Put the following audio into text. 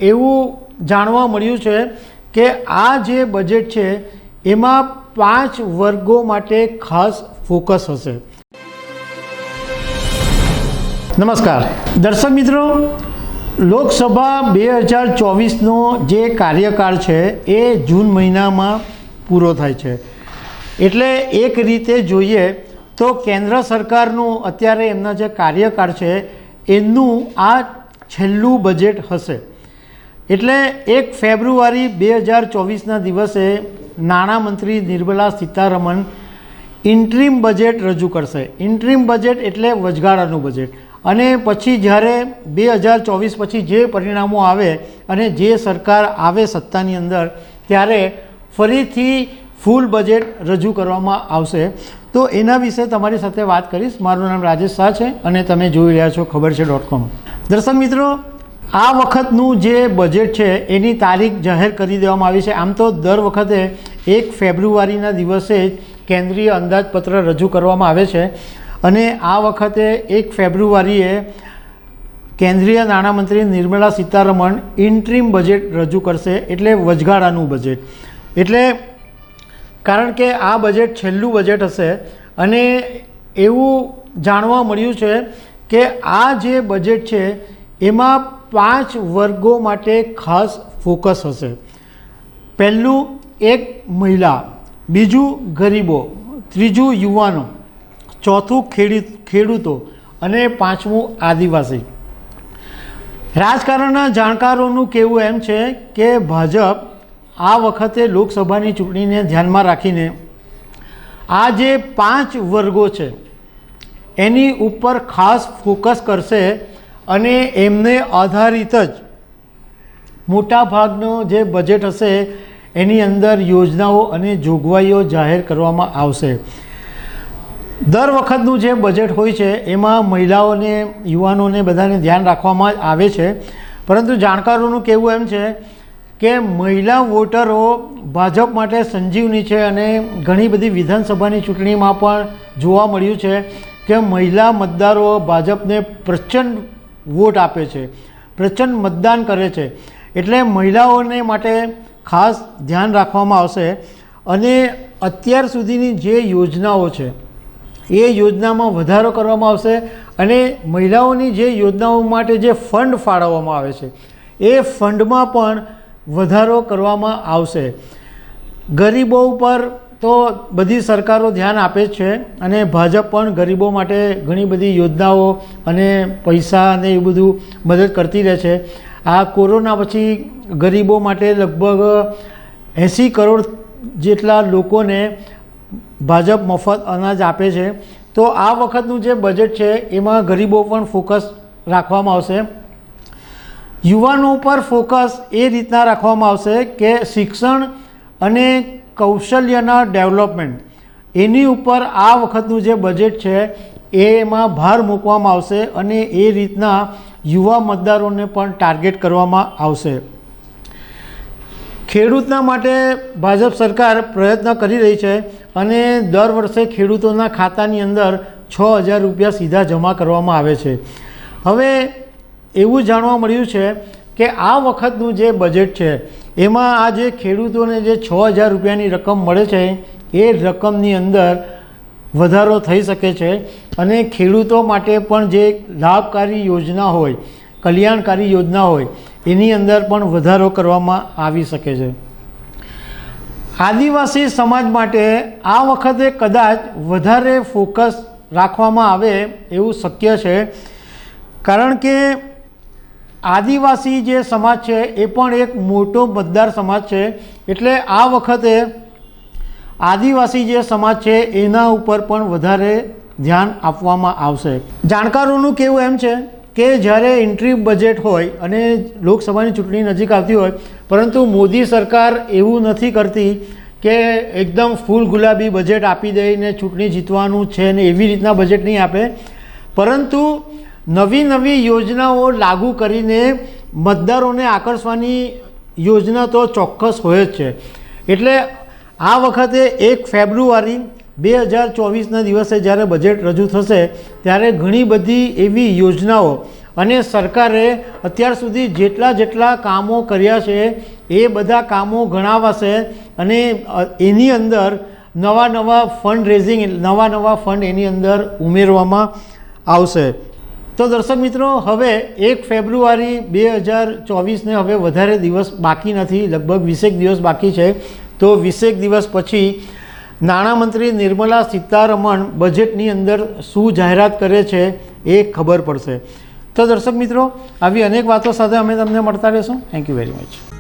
એવું જાણવા મળ્યું છે કે આ જે બજેટ છે એમાં 5 વર્ગો માટે ખાસ ફોકસ હશે। નમસ્કાર દર્શક મિત્રો, લોકસભા 2024નો જે કાર્યકાળ છે એ જૂન મહિનામાં પૂરો થાય છે, એટલે એક રીતે જોઈએ તો કેન્દ્ર સરકારનું અત્યારે એમના જે કાર્યકાળ છે એનું આ છેલ્લું બજેટ હશે। એટલે 1 ફેબ્રુઆરી 2024ના દિવસે નાણામંત્રી નિર્મલા સીતારમણ ઇન્ટરિમ બજેટ રજૂ કરશે। ઇન્ટરિમ બજેટ એટલે વચગાળાનું બજેટ, અને પછી જ્યારે 2024 પછી જે પરિણામો આવે અને જે સરકાર આવે સત્તાની અંદર ત્યારે ફરીથી ફૂલ બજેટ રજૂ કરવામાં આવશે। તો એના વિશે તમારી સાથે વાત કરીશ। મારું નામ રાજેશ શાહ છે અને તમે જોઈ રહ્યા છો ખબર છે.com। દર્શક મિત્રો, આ વખતનું જે બજેટ છે એની તારીખ જાહેર કરી દેવામાં આવી છે। આમ તો દર વખતે 1 ફેબ્રુઆરીના દિવસે જ કેન્દ્રીય અંદાજપત્ર રજૂ કરવામાં આવે છે, અને આ વખતે 1 ફેબ્રુઆરીએ કેન્દ્રીય નાણામંત્રી નિર્મલા સીતારમણ ઇન્ટરિમ બજેટ રજૂ કરશે, એટલે વચગાળાનું બજેટ। એટલે કારણ કે આ બજેટ છેલ્લું બજેટ હશે, અને એવું જાણવા મળ્યું છે કે આ જે બજેટ છે એમાં 5 વર્ગો માટે ખાસ ફોકસ હશે। પહેલું એક મહિલા, બીજું ગરીબો, ત્રીજું યુવાનો, ચોથું ખેડૂતો અને પાંચમું આદિવાસી। રાજકારણના જાણકારોનું કહેવું એમ છે કે ભાજપ આ વખતે લોકસભાની ચૂંટણીને ધ્યાનમાં રાખીને આ જે 5 વર્ગો છે એની ઉપર ખાસ ફોકસ કરશે, અને એમને આધારિત જ મોટાભાગનો જે બજેટ હશે એની અંદર યોજનાઓ અને જોગવાઈઓ જાહેર કરવામાં આવશે। દર વખતનું જે બજેટ હોય છે એમાં મહિલાઓને, યુવાનોને બધાને ધ્યાન રાખવામાં આવે છે, પરંતુ જાણકારોનું કહેવું એમ છે કે મહિલા વોટરો ભાજપ માટે સંજીવની છે, અને ઘણી બધી વિધાનસભાની ચૂંટણીમાં પણ જોવા મળ્યું છે કે મહિલા મતદારો ભાજપને પ્રચંડ વોટ આપે છે, પ્રચંડ મતદાન કરે છે। એટલે મહિલાઓને માટે ખાસ ધ્યાન રાખવામાં આવશે, અને અત્યાર સુધીની જે યોજનાઓ છે એ યોજનામાં વધારો કરવામાં આવશે, અને મહિલાઓની જે યોજનાઓ માટે જે ફંડ ફાળવવામાં આવે છે એ ફંડમાં પણ વધારો કરવામાં આવશે। ગરીબો ઉપર તો બધી સરકારો ધ્યાન આપે જ છે, અને ભાજપ પણ ગરીબો માટે ઘણી બધી યોજનાઓ અને પૈસા અને એ બધું મદદ કરતી રહે છે। આ કોરોના પછી ગરીબો માટે લગભગ 80 કરોડ જેટલા લોકોને ભાજપ મફત અનાજ આપે છે। તો આ વખતનું જે બજેટ છે એમાં ગરીબો પણ ફોકસ રાખવામાં આવશે। યુવાનો પર ફોકસ એ રીતના રાખવામાં આવશે કે શિક્ષણ અને કૌશલ્યના ડેવલપમેન્ટ એની ઉપર આ વખતનું જે બજેટ છે એમાં ભાર મૂકવામાં આવશે, અને એ રીતના યુવા મતદારોને પણ ટાર્ગેટ કરવામાં આવશે। ખેડૂતના માટે ભાજપ સરકાર પ્રયત્ન કરી રહી છે, અને દર વર્ષે ખેડૂતોના ખાતાની અંદર 6,000 રૂપિયા સીધા જમા કરવામાં આવે છે। હવે એવું જાણવા મળ્યું છે કે આ વખતનું જે બજેટ છે એમાં આ જે ખેડૂતોને જે 6,000 રૂપિયાની રકમ મળે છે એ રકમની અંદર વધારો થઈ શકે છે, અને ખેડૂતો માટે પણ જે લાભકારી યોજના હોય, કલ્યાણકારી યોજના હોય એની અંદર પણ વધારો કરવામાં આવી શકે છે। આદિવાસી સમાજ માટે આ વખતે કદાચ વધારે ફોકસ રાખવામાં આવે એવું શક્ય છે, કારણ કે આદિવાસી જે સમાજ છે એ પણ એક મોટો મતદાર સમાજ છે। એટલે આ વખતે આદિવાસી જે સમાજ છે એના ઉપર પણ વધારે ધ્યાન આપવામાં આવશે। જાણકારોનું કહેવું એમ છે કે જ્યારે ઇન્ટરિમ બજેટ હોય અને લોકસભાની ચૂંટણી નજીક આવતી હોય, પરંતુ મોદી સરકાર એવું નથી કરતી કે એકદમ ફૂલ ગુલાબી બજેટ આપી દઈને ચૂંટણી જીતવાનું છે ને એવી રીતના બજેટ નહીં આપે, પરંતુ નવી નવી યોજનાઓ લાગુ કરીને મતદારોને આકર્ષવાની યોજના તો ચોક્કસ હોય જ છે। એટલે આ વખતે 1 ફેબ્રુઆરી 2024ના દિવસે જ્યારે બજેટ રજૂ થશે ત્યારે ઘણી બધી એવી યોજનાઓ અને સરકારે અત્યાર સુધી જેટલા કામો કર્યા છે એ બધા કામો ગણાવાશે અને એની અંદર નવા ફંડ રેઝિંગ નવા ફંડ એની અંદર ઉમેરવામાં આવશે. તો દર્શક મિત્રો, હવે 1 ફેબ્રુઆરી 2024ને હવે વધારે દિવસ બાકી નથી, લગભગ 20 દિવસ બાકી છે. તો 20 દિવસ પછી નાણામંત્રી નિર્મલા સીતારમણ બજેટની અંદર શું જાહેરાત કરે છે એ ખબર પડશે. તો દર્શક મિત્રો, આવી અનેક વાતો સાથે અમે તમને મળતા રહીશું. Thank you very much.